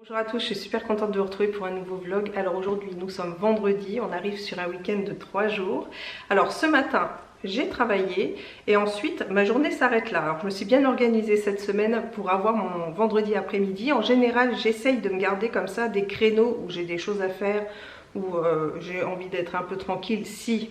Bonjour à tous, je suis super contente de vous retrouver pour un nouveau vlog. Alors aujourd'hui nous sommes vendredi, on arrive sur un week-end de 3 jours. Alors ce matin j'ai travaillé et ensuite ma journée s'arrête là. Alors je me suis bien organisée cette semaine pour avoir mon vendredi après-midi. En général j'essaye de me garder comme ça des créneaux où j'ai des choses à faire, où j'ai envie d'être un peu tranquille si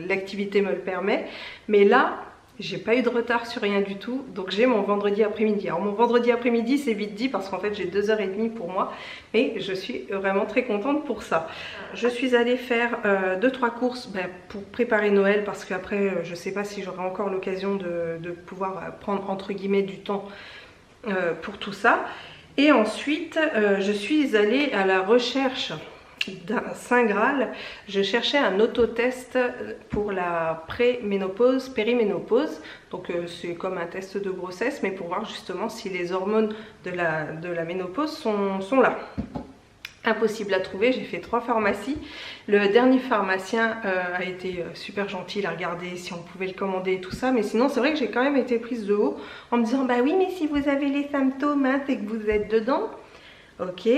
l'activité me le permet. Mais là j'ai pas eu de retard sur rien du tout, donc j'ai mon vendredi après-midi. Alors mon vendredi après-midi c'est vite dit parce qu'en fait j'ai 2h30 pour moi, mais je suis vraiment très contente pour ça. Je suis allée faire 2-3 courses pour préparer Noël parce qu'après je sais pas si j'aurai encore l'occasion de pouvoir prendre entre guillemets du temps pour tout ça. Et ensuite je suis allée à la recherche d'un Saint Graal. Je cherchais un autotest pour la préménopause, périménopause. Donc c'est comme un test de grossesse, mais pour voir justement si les hormones de la ménopause sont là. Impossible à trouver, j'ai fait 3 pharmacies. Le dernier pharmacien a été super gentil, il a regardé si on pouvait le commander et tout ça. Mais sinon c'est vrai que j'ai quand même été prise de haut en me disant bah oui mais si vous avez les symptômes hein, c'est que vous êtes dedans. Ok,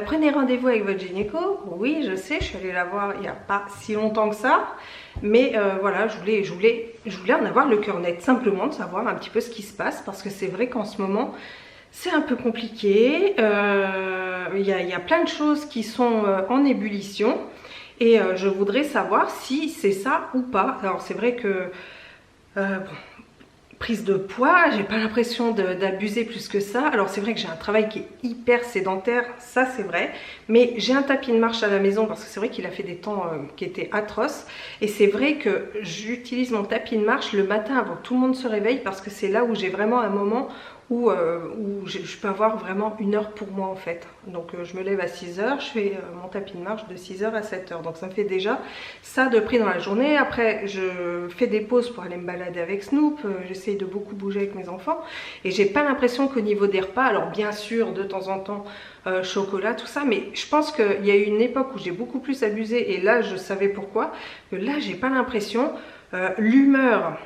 prenez rendez-vous avec votre gynéco. Oui, je sais, je suis allée la voir il n'y a pas si longtemps que ça. Mais voilà, je voulais en avoir le cœur net, simplement de savoir un petit peu ce qui se passe. Parce que c'est vrai qu'en ce moment, c'est un peu compliqué. Il y a plein de choses qui sont en ébullition. Et je voudrais savoir si c'est ça ou pas. Alors c'est vrai que... prise de poids, j'ai pas l'impression d'abuser plus que ça. Alors c'est vrai que j'ai un travail qui est hyper sédentaire, ça c'est vrai, mais j'ai un tapis de marche à la maison parce que c'est vrai qu'il a fait des temps qui étaient atroces. Et c'est vrai que j'utilise mon tapis de marche le matin avant que tout le monde se réveille parce que c'est là où j'ai vraiment un moment où je peux avoir vraiment 1 heure pour moi en fait. Donc je me lève à 6h, je fais mon tapis de marche de 6h à 7h. Donc ça me fait déjà ça de prix dans la journée. Après je fais des pauses pour aller me balader avec Snoop, j'essaye de beaucoup bouger avec mes enfants. Et j'ai pas l'impression qu'au niveau des repas, alors bien sûr de temps en temps chocolat, tout ça, mais je pense qu'il y a eu une époque où j'ai beaucoup plus abusé et là je savais pourquoi. Que là j'ai pas l'impression, l'humeur...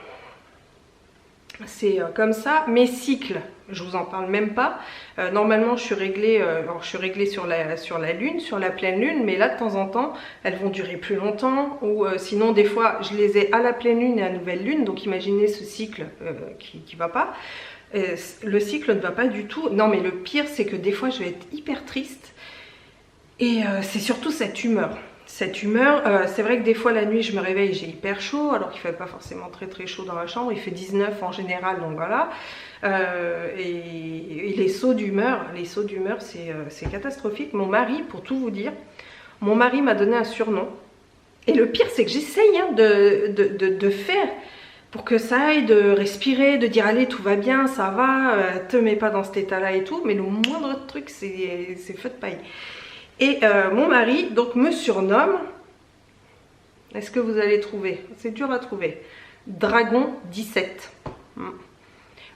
c'est comme ça. Mes cycles, je vous en parle même pas. Normalement je suis réglée, sur la lune, sur la pleine lune, mais là de temps en temps elles vont durer plus longtemps ou sinon des fois je les ai à la pleine lune et à nouvelle lune. Donc imaginez ce cycle qui va pas. Le cycle ne va pas du tout. Non mais le pire c'est que des fois je vais être hyper triste et c'est surtout cette humeur. Cette humeur, c'est vrai que des fois la nuit je me réveille, j'ai hyper chaud alors qu'il ne fait pas forcément très chaud dans la chambre, il fait 19 en général donc voilà. Et les sauts d'humeur c'est catastrophique. Mon mari, pour tout vous dire, mon mari m'a donné un surnom et le pire c'est que j'essaye hein, de faire pour que ça aille, de respirer, de dire allez tout va bien, ça va, te mets pas dans cet état là et tout, mais le moindre truc c'est feu de paille. Et mon mari donc me surnomme, est-ce que vous allez trouver? C'est dur à trouver. Dragon 17.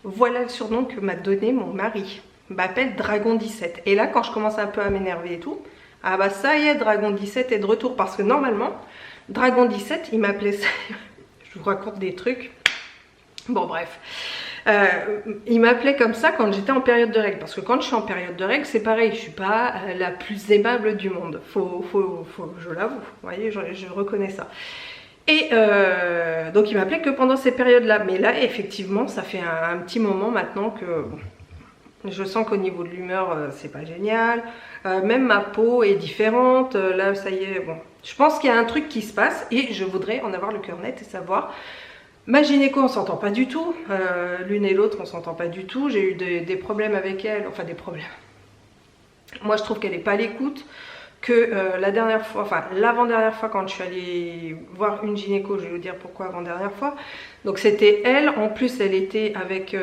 Voilà le surnom que m'a donné mon mari. Il m'appelle Dragon 17. Et là quand je commence un peu à m'énerver et tout, ah bah ça y est, Dragon 17 est de retour. Parce que normalement, Dragon 17, il m'appelait ça. Je vous raconte des trucs. Bon bref. Il m'appelait comme ça quand j'étais en période de règles. Parce que quand je suis en période de règles, c'est pareil. Je suis pas la plus aimable du monde. Je l'avoue. Vous voyez, je reconnais ça. Et donc il m'appelait que pendant ces périodes-là. Mais là, effectivement, ça fait un petit moment maintenant que je sens qu'au niveau de l'humeur, c'est pas génial. Même ma peau est différente. Là, ça y est. Bon, je pense qu'il y a un truc qui se passe et je voudrais en avoir le cœur net et savoir. Ma gynéco, on s'entend pas du tout, l'une et l'autre on s'entend pas du tout, j'ai eu des problèmes avec elle, enfin des problèmes. Moi je trouve qu'elle est pas à l'écoute, que la dernière fois, enfin l'avant-dernière fois quand je suis allée voir une gynéco, je vais vous dire pourquoi avant-dernière fois, donc c'était elle, en plus elle était avec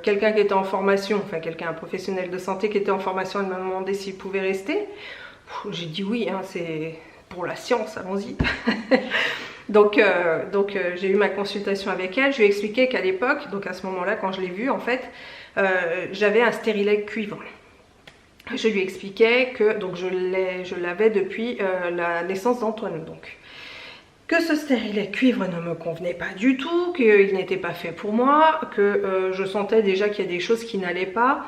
quelqu'un qui était en formation, enfin quelqu'un, un professionnel de santé qui était en formation, elle m'a demandé s'il pouvait rester. J'ai dit oui, hein, c'est pour la science, allons-y. Donc j'ai eu ma consultation avec elle, je lui ai expliqué qu'à l'époque, donc à ce moment-là quand je l'ai vue en fait, j'avais un stérilet cuivre. Je lui expliquais que donc je l'avais depuis la naissance d'Antoine, donc que ce stérilet cuivre ne me convenait pas du tout, qu'il n'était pas fait pour moi, que je sentais déjà qu'il y a des choses qui n'allaient pas.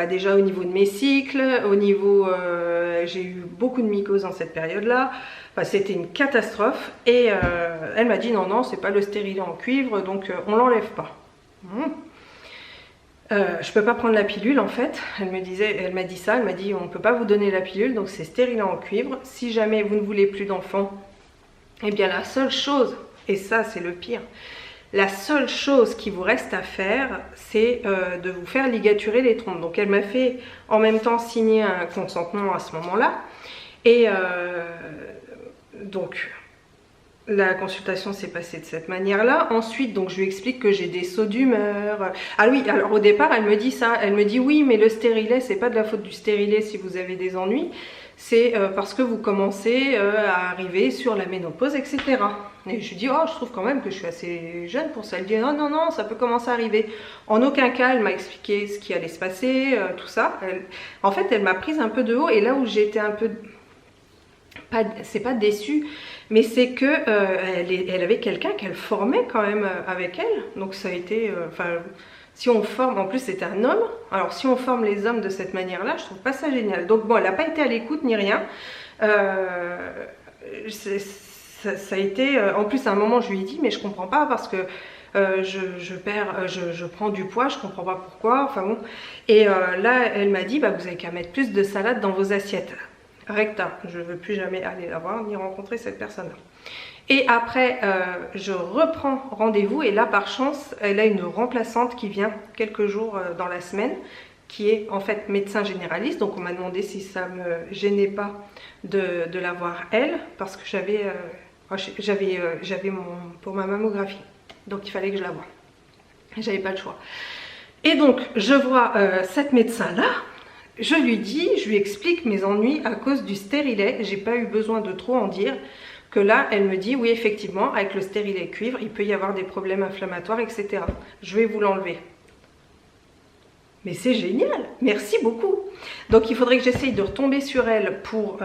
Déjà au niveau de mes cycles, au niveau, j'ai eu beaucoup de mycoses dans cette période-là. Enfin, c'était une catastrophe. Et elle m'a dit non, non, c'est pas le stérilet en cuivre, donc on l'enlève pas. Je peux pas prendre la pilule en fait. Elle m'a dit ça. Elle m'a dit on peut pas vous donner la pilule, donc c'est stérilet en cuivre. Si jamais vous ne voulez plus d'enfants, eh bien la seule chose, et ça c'est le pire, la seule chose qui vous reste à faire, c'est de vous faire ligaturer les trompes. Donc elle m'a fait en même temps signer un consentement à ce moment-là. Et donc la consultation s'est passée de cette manière-là. Ensuite, donc je lui explique que j'ai des sauts d'humeur. Ah oui, alors au départ, elle me dit ça. Elle me dit oui, mais le stérilet, c'est pas de la faute du stérilet si vous avez des ennuis. C'est parce que vous commencez à arriver sur la ménopause, etc. Et je lui dis, oh, je trouve quand même que je suis assez jeune pour ça. Elle dit, non, non, non, ça peut commencer à arriver. En aucun cas, elle m'a expliqué ce qui allait se passer, tout ça. En fait, elle m'a prise un peu de haut. Et là où j'étais un peu, c'est pas déçue, mais c'est que elle avait quelqu'un qu'elle formait quand même avec elle. Donc ça a été, si on forme, en plus c'était un homme, alors si on forme les hommes de cette manière-là, je trouve pas ça génial. Donc bon, elle n'a pas été à l'écoute ni rien. Ça a été, en plus à un moment je lui ai dit, mais je comprends pas parce que je prends du poids, je comprends pas pourquoi, enfin bon. Et là elle m'a dit, vous avez qu'à mettre plus de salade dans vos assiettes. Recta, je ne veux plus jamais aller la voir ni rencontrer cette personne-là. Et après, je reprends rendez-vous et là, par chance, elle a une remplaçante qui vient quelques jours dans la semaine, qui est en fait médecin généraliste. Donc on m'a demandé si ça me gênait pas de la voir elle, parce que j'avais pour ma mammographie. Donc il fallait que je la voie. J'avais pas le choix. Et donc, je vois cette médecin-là. Je lui explique mes ennuis à cause du stérilet. J'ai pas eu besoin de trop en dire. Que là, elle me dit, oui, effectivement, avec le stérilet cuivre, il peut y avoir des problèmes inflammatoires, etc. Je vais vous l'enlever. Mais c'est génial, merci beaucoup. Donc, il faudrait que j'essaye de retomber sur elle pour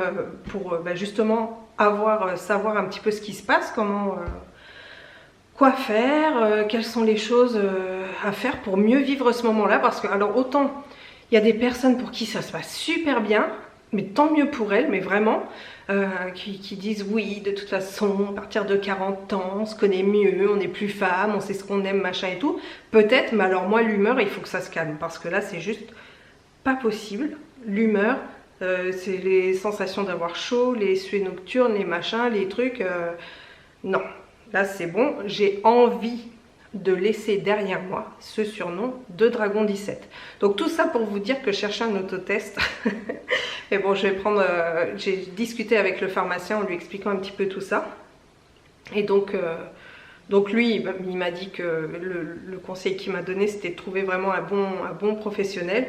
justement savoir un petit peu ce qui se passe, quoi faire, quelles sont les choses à faire pour mieux vivre ce moment-là. Parce que, alors, autant, il y a des personnes pour qui ça se passe super bien, mais tant mieux pour elles, mais vraiment, qui disent oui, de toute façon, à partir de 40 ans, on se connaît mieux, on n'est plus femme, on sait ce qu'on aime, machin et tout. Peut-être, mais alors moi, l'humeur, il faut que ça se calme, parce que là, c'est juste pas possible. L'humeur, c'est les sensations d'avoir chaud, les suées nocturnes, les machins, les trucs. Non, là, c'est bon, j'ai envie de laisser derrière moi ce surnom de Dragon 17. Donc tout ça pour vous dire que je cherchais un autotest. Et bon, j'ai discuté avec le pharmacien en lui expliquant un petit peu tout ça. Et donc lui, il m'a dit que le conseil qu'il m'a donné, c'était de trouver vraiment un bon professionnel.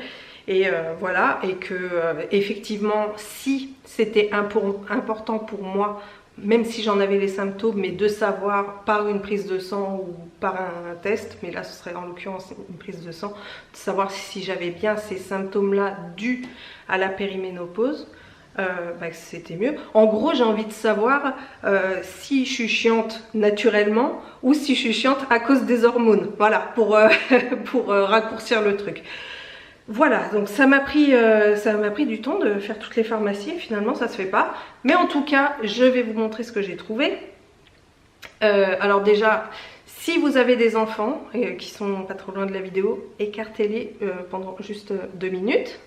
Et voilà, et que effectivement, si c'était important pour moi, même si j'en avais les symptômes, mais de savoir par une prise de sang ou par un test, mais là ce serait en l'occurrence une prise de sang, de savoir si j'avais bien ces symptômes-là dus à la périménopause, c'était mieux. En gros, j'ai envie de savoir si je suis chiante naturellement ou si je suis chiante à cause des hormones, voilà, pour raccourcir le truc. Voilà, donc ça m'a pris du temps de faire toutes les pharmacies et finalement ça se fait pas. Mais en tout cas, je vais vous montrer ce que j'ai trouvé. Alors déjà, si vous avez des enfants qui sont pas trop loin de la vidéo, écartez-les pendant juste 2 minutes.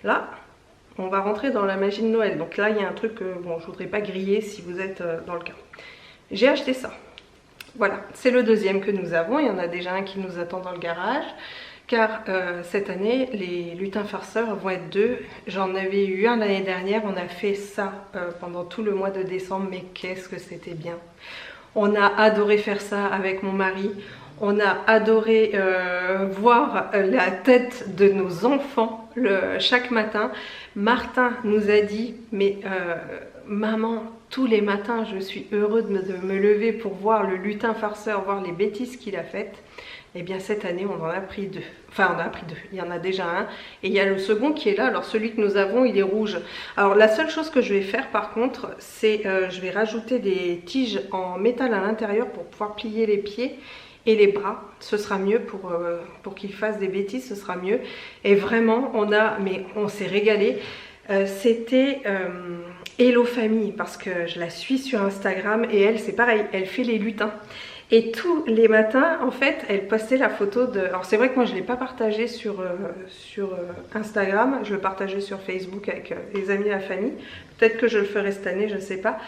Là, on va rentrer dans la magie de Noël. Donc là, il y a un truc que bon, je voudrais pas griller si vous êtes dans le cas. J'ai acheté ça. Voilà, c'est le deuxième que nous avons. Il y en a déjà un qui nous attend dans le garage. Car cette année, les lutins farceurs vont être 2. J'en avais eu un l'année dernière. On a fait ça pendant tout le mois de décembre. Mais qu'est-ce que c'était bien. On a adoré faire ça avec mon mari. On a adoré voir la tête de nos enfants chaque matin. Martin nous a dit, mais maman, tous les matins, je suis heureux de me lever pour voir le lutin farceur, voir les bêtises qu'il a faites. Et bien cette année, on en a pris 2. Enfin, on en a pris 2. Il y en a déjà un. Et il y a le second qui est là. Alors celui que nous avons, il est rouge. Alors la seule chose que je vais faire par contre, c'est je vais rajouter des tiges en métal à l'intérieur pour pouvoir plier les pieds. et les bras, ce sera mieux pour qu'il fasse des bêtises, ce sera mieux. Et vraiment, on s'est régalé. C'était Hello Famille, parce que je la suis sur Instagram et elle, c'est pareil, elle fait les lutins. Et tous les matins, en fait, elle postait la photo de... Alors c'est vrai que moi, je ne l'ai pas partagé sur Instagram, je le partageais sur Facebook avec les amis de la famille. Peut-être que je le ferai cette année, je ne sais pas.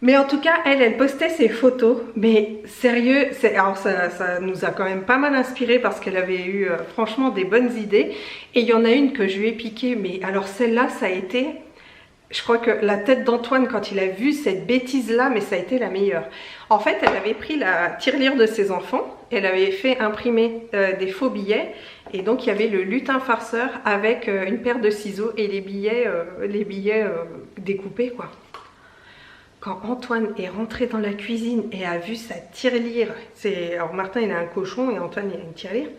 Mais en tout cas, elle postait ses photos. Mais sérieux, alors ça nous a quand même pas mal inspiré parce qu'elle avait eu franchement des bonnes idées. Et il y en a une que je lui ai piquée. Mais alors celle-là, ça a été... Je crois que la tête d'Antoine, quand il a vu cette bêtise-là, mais ça a été la meilleure. En fait, elle avait pris la tirelire de ses enfants, elle avait fait imprimer des faux billets, et donc il y avait le lutin farceur avec une paire de ciseaux et les billets découpés, quoi. Quand Antoine est rentré dans la cuisine et a vu sa tirelire, alors Martin il a un cochon et Antoine il a une tirelire,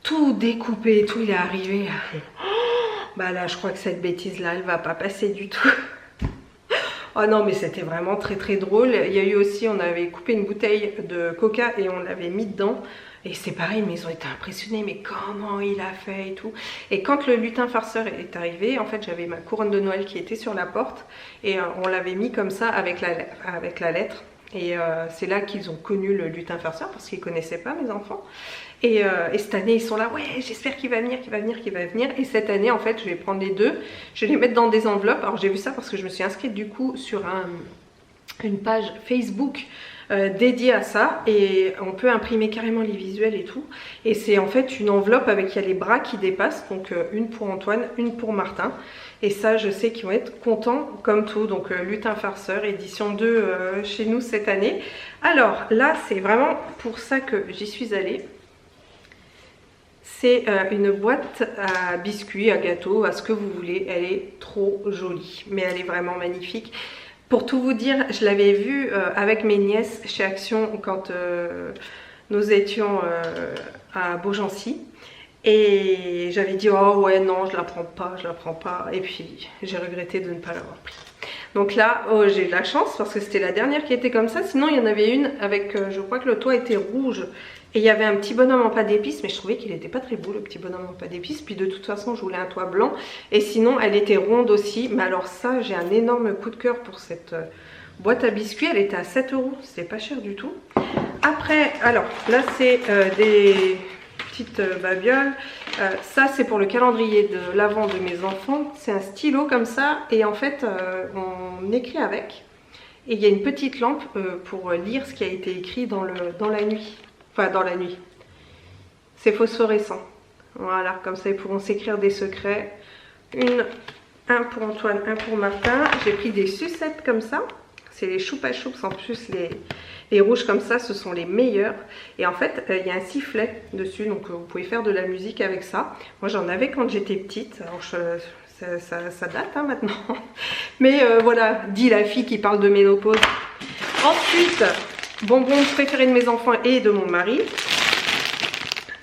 tout découpé, tout, il est arrivé. Bah là, je crois que cette bêtise-là, elle va pas passer du tout. Oh non, mais c'était vraiment très très drôle. Il y a eu aussi, on avait coupé une bouteille de coca et on l'avait mis dedans. Et c'est pareil, mais ils ont été impressionnés. Mais comment il a fait et tout. Et quand le lutin farceur est arrivé, en fait, j'avais ma couronne de Noël qui était sur la porte. Et on l'avait mis comme ça avec la lettre. Et c'est là qu'ils ont connu le lutin farceur parce qu'ils ne connaissaient pas, mes enfants. Et cette année, ils sont là, ouais, j'espère qu'il va venir, qu'il va venir, qu'il va venir. Et cette année, en fait, je vais prendre les deux, je vais les mettre dans des enveloppes. Alors, j'ai vu ça parce que je me suis inscrite du coup sur une page Facebook dédiée à ça. Et on peut imprimer carrément les visuels et tout. Et c'est en fait une enveloppe avec, il y a les bras qui dépassent. Donc, une pour Antoine, une pour Martin. Et ça, je sais qu'ils vont être contents comme tout. Donc, lutin farceur, édition 2 chez nous cette année. Alors, là, c'est vraiment pour ça que j'y suis allée. C'est une boîte à biscuits, à gâteaux, à ce que vous voulez. Elle est trop jolie, mais elle est vraiment magnifique. Pour tout vous dire, je l'avais vue avec mes nièces chez Action quand nous étions à Beaugency. Et j'avais dit, oh ouais, non, je la prends pas, je la prends pas. Et puis, j'ai regretté de ne pas l'avoir pris. Donc là, oh, j'ai eu de la chance parce que c'était la dernière qui était comme ça. Sinon, il y en avait une avec, je crois que le toit était rouge. Et il y avait un petit bonhomme en pâte d'épices, mais je trouvais qu'il n'était pas très beau, le petit bonhomme en pâte d'épices. Puis de toute façon, je voulais un toit blanc. Et sinon, elle était ronde aussi. Mais alors ça, j'ai un énorme coup de cœur pour cette boîte à biscuits. Elle était à 7 €. C'était pas cher du tout. Après, alors là, c'est des petites babioles. Ça, c'est pour le calendrier de l'avent de mes enfants. C'est un stylo comme ça. Et en fait, on écrit avec. Et il y a une petite lampe pour lire ce qui a été écrit dans la nuit. Enfin, dans la nuit. C'est phosphorescent. Voilà, comme ça ils pourront s'écrire des secrets. Un pour Antoine, un pour Martin. J'ai pris des sucettes comme ça. C'est les choupa choups. En plus, les rouges comme ça, ce sont les meilleurs. Et en fait, il y a un sifflet dessus. Donc, vous pouvez faire de la musique avec ça. Moi, j'en avais quand j'étais petite. Alors, ça date hein, maintenant. Mais voilà, dit la fille qui parle de ménopause. Ensuite... bonbons préférés de mes enfants et de mon mari.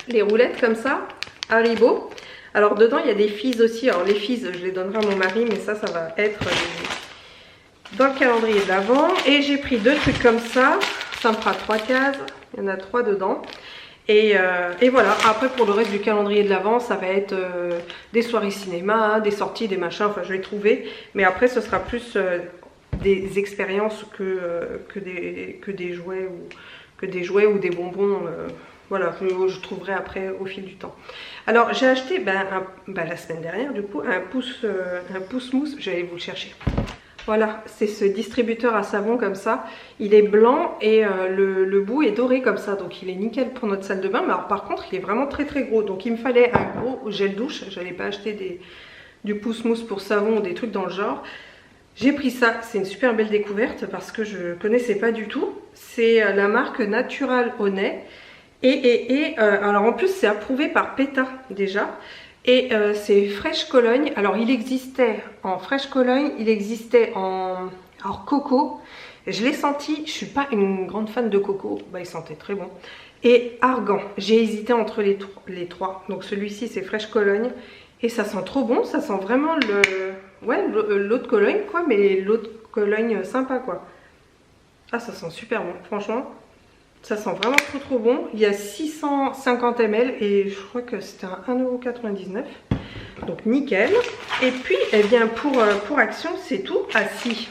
Les roulettes comme ça, Haribo. Alors dedans il y a des fizz aussi. Alors les fizz je les donnerai à mon mari, mais ça va être dans le calendrier de l'avant. Et j'ai pris deux trucs comme ça. Ça me fera 3 cases. Il y en a 3 dedans. Et voilà. Après pour le reste du calendrier de l'avant, ça va être des soirées cinéma, des sorties, des machins. Enfin je vais trouver. Mais après ce sera plus... des expériences que des jouets ou des bonbons. Voilà, je trouverai après au fil du temps. Alors j'ai acheté la semaine dernière du coup un pouce mousse. Je vais aller vous le chercher. Voilà, c'est ce distributeur à savon comme ça. Il est blanc et le bout est doré comme ça. Donc il est nickel pour notre salle de bain. Mais alors par contre il est vraiment très très gros. Donc il me fallait un gros gel douche. Je n'allais pas acheter du pouce mousse pour savon ou des trucs dans le genre. J'ai pris ça, c'est une super belle découverte parce que je ne connaissais pas du tout. C'est la marque Natural Honey. Alors en plus c'est approuvé par PETA déjà. Et c'est Fresh Cologne. Alors il existait en Fresh Cologne, il existait en coco. Je l'ai senti, je ne suis pas une grande fan de coco. Bah, il sentait très bon. Et argan, j'ai hésité entre les trois. Donc celui-ci c'est Fresh Cologne. Et ça sent trop bon, ça sent vraiment l'eau de Cologne quoi, mais l'eau de Cologne sympa quoi. Ah ça sent super bon, franchement, Ça sent vraiment trop bon. Il y a 650 ml et je crois que c'était un 1,99 €. Donc nickel. Et puis, eh bien, pour Action, c'est tout. Ah si,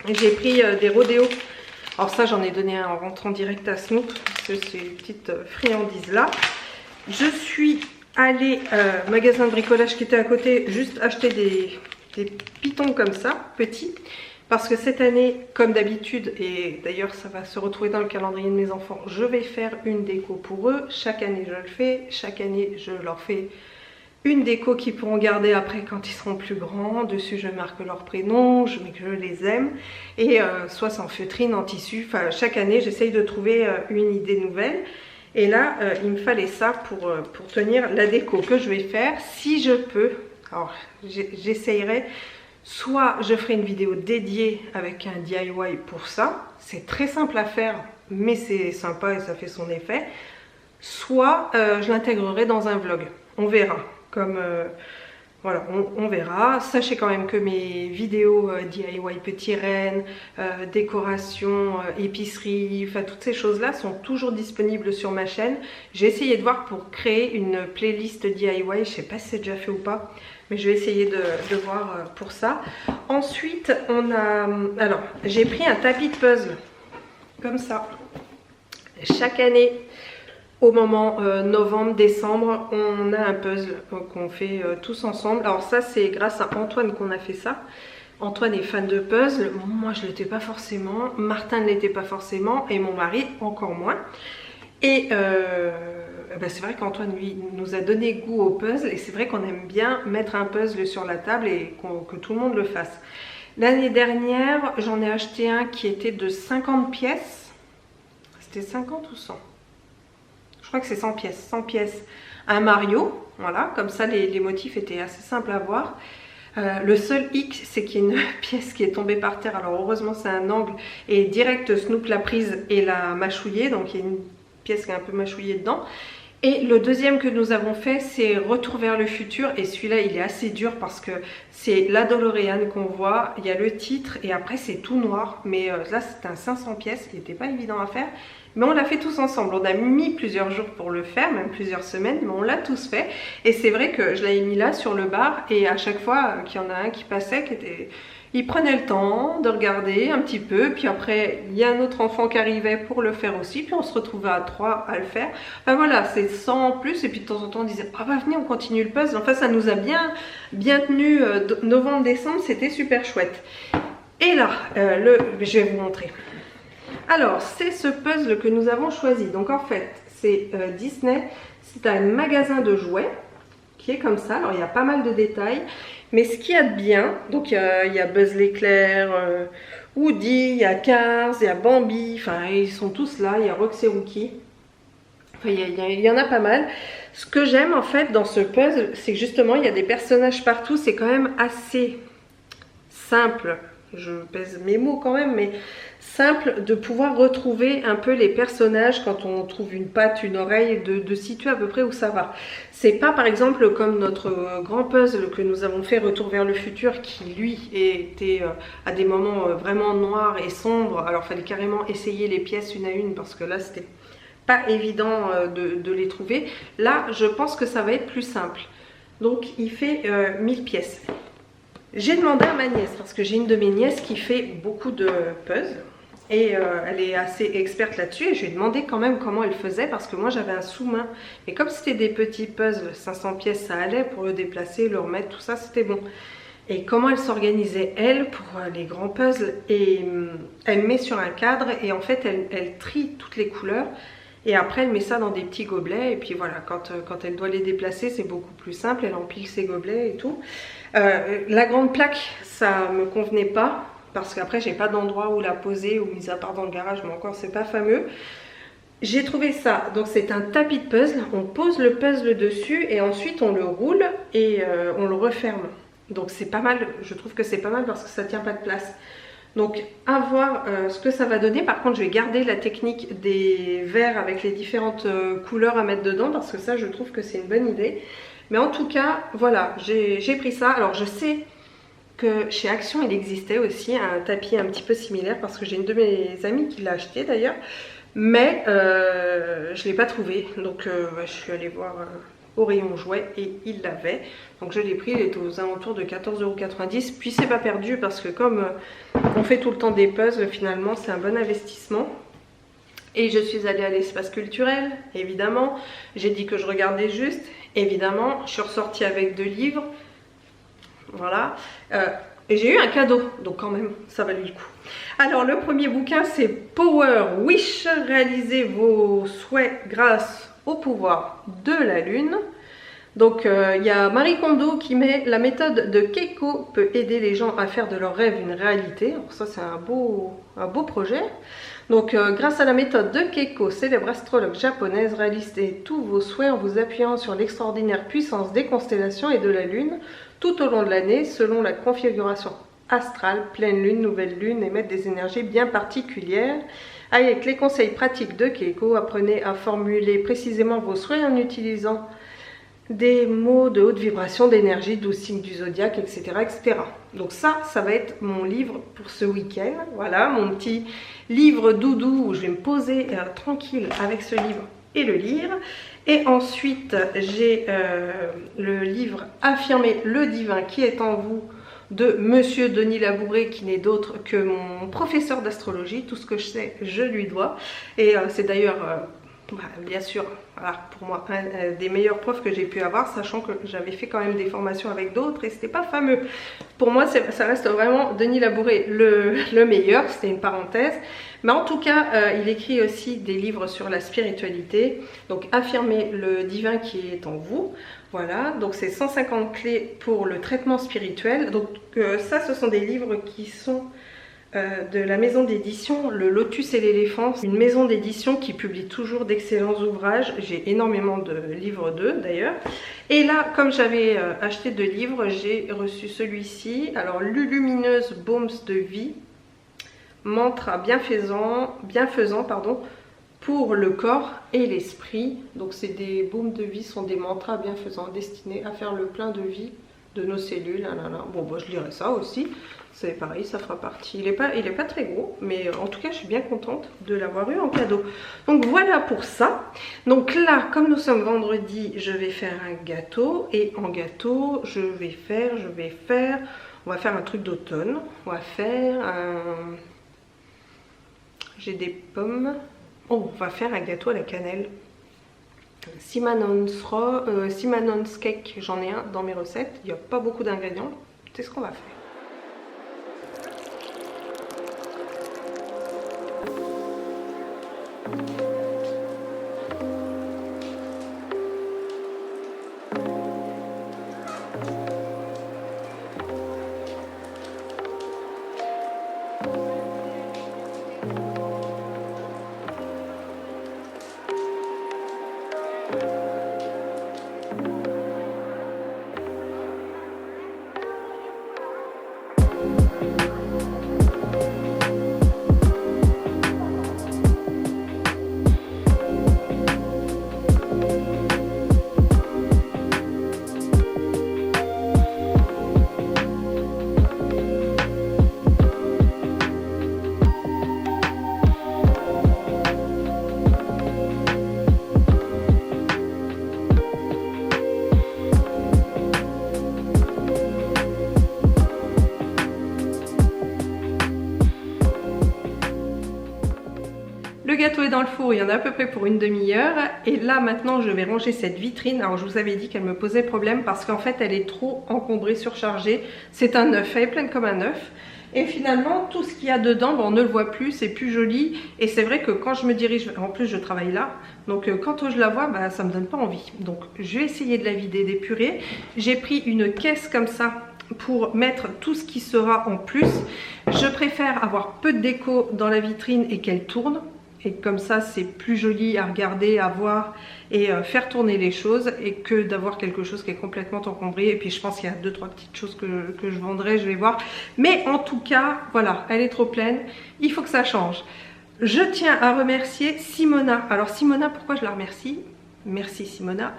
j'ai pris des rodéos. Alors ça, j'en ai donné un en rentrant direct à Snoop, parce que c'est une petite friandise là. Je suis allée au magasin de bricolage qui était à côté, juste acheter des pitons comme ça, petits. Parce que cette année, comme d'habitude, et d'ailleurs ça va se retrouver dans le calendrier de mes enfants, je vais faire une déco pour eux. Chaque année je le fais, chaque année je leur fais une déco qu'ils pourront garder après quand ils seront plus grands. Dessus je marque leur prénom, je mets que je les aime. Et soit c'est en feutrine, en tissu, enfin chaque année j'essaye de trouver une idée nouvelle. Et là il me fallait ça pour tenir la déco que je vais faire. Si je peux, alors j'essayerai... Soit je ferai une vidéo dédiée avec un DIY pour ça, c'est très simple à faire, mais c'est sympa et ça fait son effet. Soit je l'intégrerai dans un vlog, on verra. Voilà, on verra. Sachez quand même que mes vidéos DIY petit reine, décoration, épicerie, enfin toutes ces choses-là sont toujours disponibles sur ma chaîne. J'ai essayé de voir pour créer une playlist DIY, je ne sais pas si c'est déjà fait ou pas. Mais je vais essayer de voir pour ça. Ensuite, on a... Alors, j'ai pris un tapis de puzzle. Comme ça. Chaque année, au moment novembre, décembre, on a un puzzle qu'on fait tous ensemble. Alors ça, c'est grâce à Antoine qu'on a fait ça. Antoine est fan de puzzle. Moi, je ne l'étais pas forcément. Martin ne l'était pas forcément. Et mon mari, encore moins. Et... ben c'est vrai qu'Antoine lui nous a donné goût au puzzle et c'est vrai qu'on aime bien mettre un puzzle sur la table et que tout le monde le fasse. L'année dernière j'en ai acheté un qui était de 50 pièces, c'était 50 ou 100, je crois que c'est 100 pièces, 100 pièces, un Mario, voilà, comme ça les motifs étaient assez simples à voir. Le seul hic, c'est qu'il y a une pièce qui est tombée par terre, alors heureusement c'est un angle et direct Snoop l'a prise et l'a mâchouillée, donc il y a une pièce qui est un peu mâchouillée dedans. Et le deuxième que nous avons fait, c'est Retour vers le futur. Et celui-là, il est assez dur parce que c'est la DeLorean qu'on voit. Il y a le titre et après, c'est tout noir. Mais là, c'est un 500 pièces qui n'était pas évident à faire. Mais on l'a fait tous ensemble. On a mis plusieurs jours pour le faire, même plusieurs semaines. Mais on l'a tous fait. Et c'est vrai que je l'avais mis là sur le bar. Et à chaque fois qu'il y en a un qui passait, il prenait le temps de regarder un petit peu, puis après il y a un autre enfant qui arrivait pour le faire aussi, puis on se retrouvait à 3 à le faire. Enfin voilà, c'est 100 en plus, et puis de temps en temps on disait ah bah venez on continue le puzzle. Enfin ça nous a bien tenu novembre-décembre, c'était super chouette. Et là, je vais vous montrer. Alors c'est ce puzzle que nous avons choisi. Donc en fait c'est Disney, c'est un magasin de jouets qui est comme ça. Alors il y a pas mal de détails. Mais ce qu'il y a de bien, donc il y a Buzz l'éclair, Woody, il y a Cars, il y a Bambi, enfin ils sont tous là, il y a Rox et Rookie. Enfin il y en a pas mal. Ce que j'aime en fait dans ce puzzle, c'est que justement il y a des personnages partout, c'est quand même assez simple. Je pèse mes mots quand même, mais simple de pouvoir retrouver un peu les personnages quand on trouve une patte, une oreille, de situer à peu près où ça va. C'est pas par exemple comme notre grand puzzle que nous avons fait Retour vers le futur qui lui était à des moments vraiment noirs et sombres. Alors il fallait carrément essayer les pièces une à une parce que là c'était pas évident de les trouver. Là je pense que ça va être plus simple. Donc il fait 1000 pièces. J'ai demandé à ma nièce, parce que j'ai une de mes nièces qui fait beaucoup de puzzles et elle est assez experte là-dessus, et je lui ai demandé quand même comment elle faisait parce que moi j'avais un sous-main, et comme c'était des petits puzzles, 500 pièces ça allait pour le déplacer, le remettre, tout ça c'était bon. Et comment elle s'organisait elle pour les grands puzzles, et elle met sur un cadre et en fait elle trie toutes les couleurs. Et après elle met ça dans des petits gobelets et puis voilà, quand elle doit les déplacer c'est beaucoup plus simple, elle empile ses gobelets et tout. La grande plaque ça me convenait pas parce qu'après j'ai pas d'endroit où la poser, ou mis à part dans le garage, mais encore c'est pas fameux. J'ai trouvé ça, donc c'est un tapis de puzzle, on pose le puzzle dessus et ensuite on le roule et on le referme. Donc c'est pas mal, je trouve que c'est pas mal parce que ça tient pas de place. Donc à voir ce que ça va donner. Par contre je vais garder la technique des verres avec les différentes couleurs à mettre dedans parce que ça je trouve que c'est une bonne idée. Mais en tout cas voilà, j'ai pris ça. Alors je sais que chez Action il existait aussi un tapis un petit peu similaire parce que j'ai une de mes amies qui l'a acheté d'ailleurs. mais je l'ai pas trouvé. Donc je suis allée voir au rayon jouets et il l'avait. Donc je l'ai pris, il était aux alentours de 14,90 €. Puis c'est pas perdu parce que comme on fait tout le temps des puzzles, finalement c'est un bon investissement. Et je suis allée à l'espace culturel, évidemment. J'ai dit que je regardais juste, évidemment. Je suis ressortie avec 2 livres. Voilà. Et j'ai eu un cadeau, donc quand même, ça valait le coup. Alors, le premier bouquin, c'est Power Wish. Réalisez vos souhaits grâce au pouvoir de la Lune. Donc, il y a Marie Kondo qui met la méthode de Keiko peut aider les gens à faire de leurs rêves une réalité. Alors ça, c'est un beau projet. Donc, grâce à la méthode de Keiko, célèbre astrologue japonaise, réalisez tous vos souhaits en vous appuyant sur l'extraordinaire puissance des constellations et de la Lune tout au long de l'année, selon la configuration astrale, pleine lune, nouvelle lune, émettent des énergies bien particulières. Avec les conseils pratiques de Keiko, apprenez à formuler précisément vos souhaits en utilisant des mots de haute vibration, d'énergie, 12 signes du zodiaque, etc., etc. Donc ça va être mon livre pour ce week-end. Voilà, mon petit livre doudou où je vais me poser tranquille avec ce livre et le lire. Et ensuite, j'ai le livre Affirmer le divin qui est en vous de Monsieur Denis Labouré, qui n'est d'autre que mon professeur d'astrologie. Tout ce que je sais, je lui dois. Et c'est d'ailleurs... bien sûr, voilà, pour moi, un des meilleurs profs que j'ai pu avoir, sachant que j'avais fait quand même des formations avec d'autres et c'était pas fameux. Pour moi, ça reste vraiment Denis Labouré le meilleur, c'était une parenthèse. Mais en tout cas, il écrit aussi des livres sur la spiritualité. Donc, Affirmer le divin qui est en vous. Voilà, donc c'est 150 clés pour le traitement spirituel. Donc ça, ce sont des livres qui sont... de la maison d'édition Le Lotus et l'éléphant, une maison d'édition qui publie toujours d'excellents ouvrages. J'ai énormément de livres d'eux d'ailleurs. Et là, comme j'avais acheté 2 livres, j'ai reçu celui-ci. Alors, Lumineuse Baumes de vie, mantra bienfaisant, pour le corps et l'esprit. Donc c'est des baumes de vie, sont des mantras bienfaisants destinés à faire le plein de vie de nos cellules. Bon, bah, je lirai ça aussi. C'est pareil, ça fera partie. Il est pas très gros, mais en tout cas, je suis bien contente de l'avoir eu en cadeau. Donc voilà pour ça. Donc là, comme nous sommes vendredi, je vais faire un gâteau. Et en gâteau, on va faire un truc d'automne. On va faire un... J'ai des pommes. Oh, on va faire un gâteau à la cannelle. Cinnamon cake, j'en ai un dans mes recettes. Il n'y a pas beaucoup d'ingrédients. C'est ce qu'on va faire. Le gâteau est dans le four, il y en a à peu près pour une demi-heure. Et là maintenant je vais ranger cette vitrine. Alors je vous avais dit qu'elle me posait problème parce qu'en fait elle est trop encombrée, surchargée. C'est un œuf, elle est pleine comme un œuf. Et finalement tout ce qu'il y a dedans, on ne le voit plus, c'est plus joli. Et c'est vrai que quand je me dirige, en plus je travaille là, donc quand je la vois, bah, ça me donne pas envie. Donc je vais essayer de la vider, d'épurer. J'ai pris une caisse comme ça pour mettre tout ce qui sera en plus. Je préfère avoir peu de déco dans la vitrine et qu'elle tourne. Et comme ça c'est plus joli à regarder, à voir et faire tourner les choses, et que d'avoir quelque chose qui est complètement encombré. Et puis je pense qu'il y a 2-3 petites choses que je vendrai, je vais voir. Mais en tout cas voilà, elle est trop pleine, il faut que ça change. Je tiens à remercier Simona. Alors Simona, pourquoi je la remercie? Merci Simona.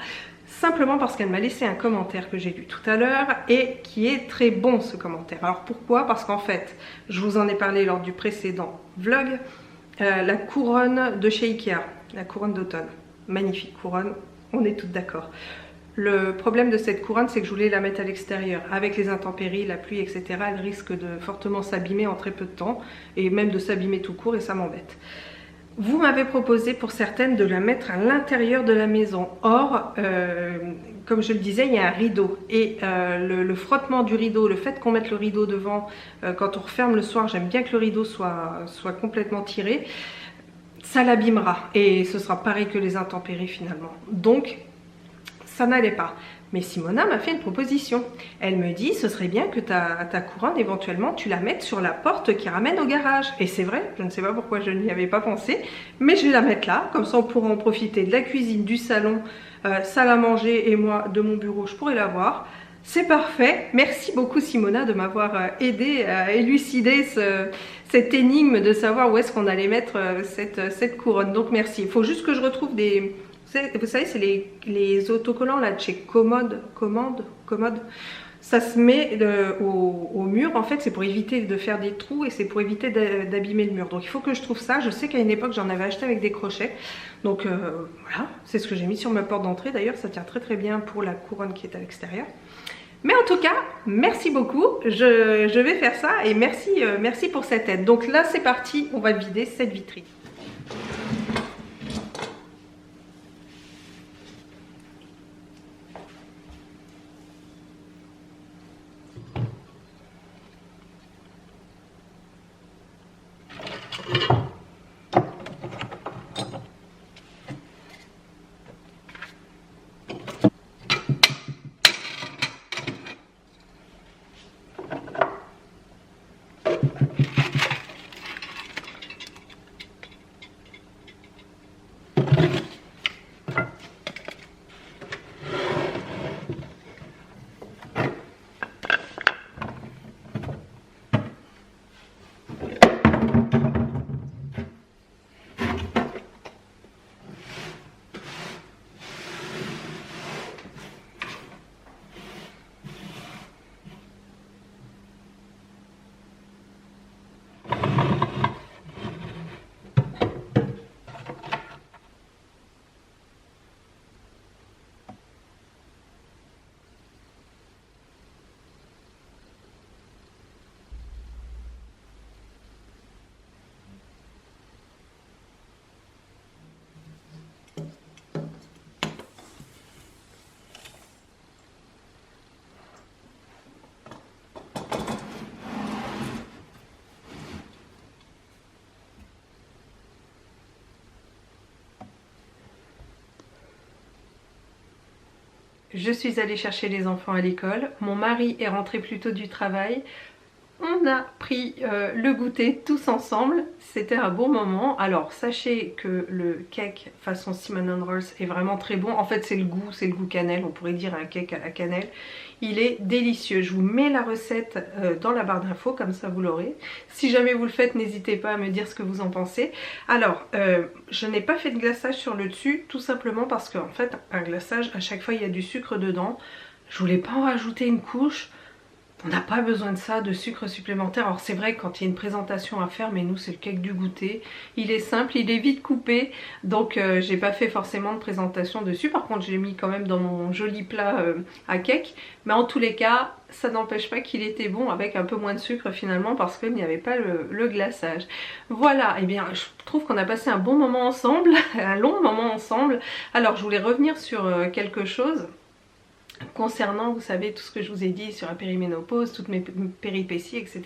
Simplement parce qu'elle m'a laissé un commentaire que j'ai lu tout à l'heure et qui est très bon, ce commentaire. Alors pourquoi? Parce qu'en fait, je vous en ai parlé lors du précédent vlog. la couronne de chez Ikea, la couronne d'automne. Magnifique couronne, on est toutes d'accord. Le problème de cette couronne, c'est que je voulais la mettre à l'extérieur. Avec les intempéries, la pluie, etc., elle risque de fortement s'abîmer en très peu de temps, et même de s'abîmer tout court, et ça m'embête. Vous m'avez proposé pour certaines de la mettre à l'intérieur de la maison. Or, comme je le disais, il y a un rideau. Et le frottement du rideau, le fait qu'on mette le rideau devant, quand on referme le soir, j'aime bien que le rideau soit complètement tiré, ça l'abîmera. Et ce sera pareil que les intempéries finalement. Donc, ça n'allait pas. Mais Simona m'a fait une proposition. Elle me dit, ce serait bien que ta couronne, éventuellement, tu la mettes sur la porte qui ramène au garage. Et c'est vrai, je ne sais pas pourquoi je n'y avais pas pensé, mais je vais la mettre là. Comme ça, on pourra en profiter de la cuisine, du salon, salle à manger, et moi, de mon bureau, je pourrais la voir. C'est parfait. Merci beaucoup Simona de m'avoir aidé à élucider cette énigme de savoir où est-ce qu'on allait mettre cette couronne. Donc merci. Il faut juste que je retrouve des... Vous savez, c'est les autocollants là de chez Commode. Ça se met au mur. En fait, c'est pour éviter de faire des trous et c'est pour éviter d'abîmer le mur. Donc il faut que je trouve ça. Je sais qu'à une époque, j'en avais acheté avec des crochets. Donc voilà, c'est ce que j'ai mis sur ma porte d'entrée. D'ailleurs, ça tient très très bien pour la couronne qui est à l'extérieur. Mais en tout cas, merci beaucoup. Je vais faire ça et merci pour cette aide. Donc là, c'est parti. On va vider cette vitrine. Je suis allée chercher les enfants à l'école. Mon mari est rentré plus tôt du travail. On a pris le goûter tous ensemble, c'était un bon moment. Alors sachez que le cake façon cinnamon rolls est vraiment très bon. En fait c'est le goût cannelle, on pourrait dire un cake à la cannelle. Il est délicieux. Je vous mets la recette dans la barre d'infos, comme ça vous l'aurez. Si jamais vous le faites, n'hésitez pas à me dire ce que vous en pensez. Alors je n'ai pas fait de glaçage sur le dessus, tout simplement parce qu'en fait un glaçage, à chaque fois il y a du sucre dedans. Je voulais pas en rajouter une couche. On n'a pas besoin de ça, de sucre supplémentaire. Alors c'est vrai quand il y a une présentation à faire, mais nous c'est le cake du goûter. Il est simple, il est vite coupé, donc j'ai pas fait forcément de présentation dessus. Par contre j'ai mis quand même dans mon joli plat à cake. Mais en tous les cas, ça n'empêche pas qu'il était bon avec un peu moins de sucre finalement parce qu'il n'y avait pas le glaçage. Voilà, et bien je trouve qu'on a passé un bon moment ensemble, un long moment ensemble. Alors je voulais revenir sur quelque chose. Concernant, vous savez, tout ce que je vous ai dit sur la périménopause, toutes mes péripéties, etc.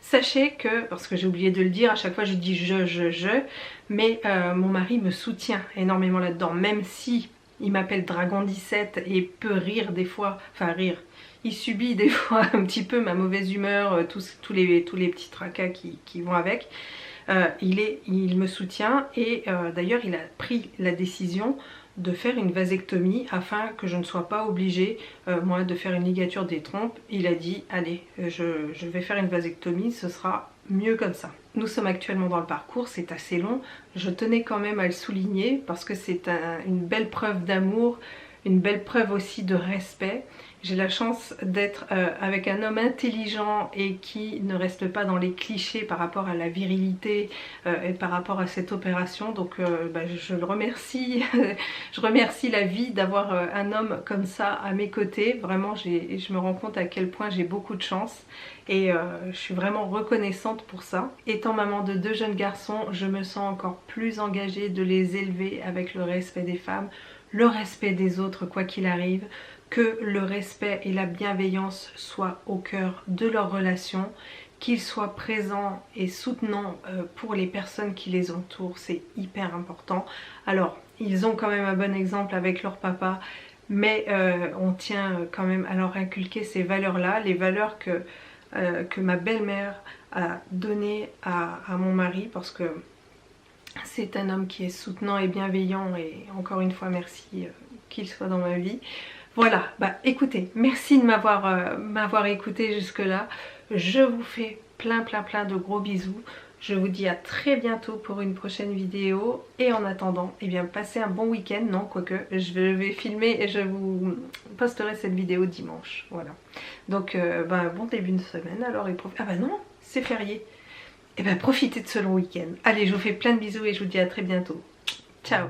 Sachez que, parce que j'ai oublié de le dire, à chaque fois je dis mais mon mari me soutient énormément là-dedans, même si il m'appelle Dragon 17 et peut rire des fois, enfin rire, il subit des fois un petit peu ma mauvaise humeur, tous les petits tracas qui vont avec. Il me soutient et d'ailleurs il a pris la décision de faire une vasectomie afin que je ne sois pas obligée moi de faire une ligature des trompes. Il a dit allez je vais faire une vasectomie, ce sera mieux comme ça. Nous sommes actuellement dans le parcours, c'est assez long, je tenais quand même à le souligner parce que c'est une belle preuve d'amour, une belle preuve aussi de respect J'ai la chance d'être avec un homme intelligent et qui ne reste pas dans les clichés par rapport à la virilité et par rapport à cette opération. Donc je le remercie, je remercie la vie d'avoir un homme comme ça à mes côtés. Vraiment, je me rends compte à quel point j'ai beaucoup de chance et je suis vraiment reconnaissante pour ça. Étant maman de 2 jeunes garçons, je me sens encore plus engagée de les élever avec le respect des femmes, le respect des autres quoi qu'il arrive, que le respect et la bienveillance soient au cœur de leur relation, qu'ils soient présents et soutenants pour les personnes qui les entourent, c'est hyper important. Alors, ils ont quand même un bon exemple avec leur papa, mais on tient quand même à leur inculquer ces valeurs-là, les valeurs que ma belle-mère a données à mon mari, parce que c'est un homme qui est soutenant et bienveillant, et encore une fois merci qu'il soit dans ma vie. Voilà, bah écoutez, merci de m'avoir écouté jusque là. Je vous fais plein de gros bisous. Je vous dis à très bientôt pour une prochaine vidéo. Et en attendant, eh bien passez un bon week-end. Non, quoique, je vais filmer et je vous posterai cette vidéo dimanche. Voilà. Donc, bon début de semaine alors. Ah bah non, c'est férié. Et ben profitez de ce long week-end. Allez, je vous fais plein de bisous et je vous dis à très bientôt. Ciao!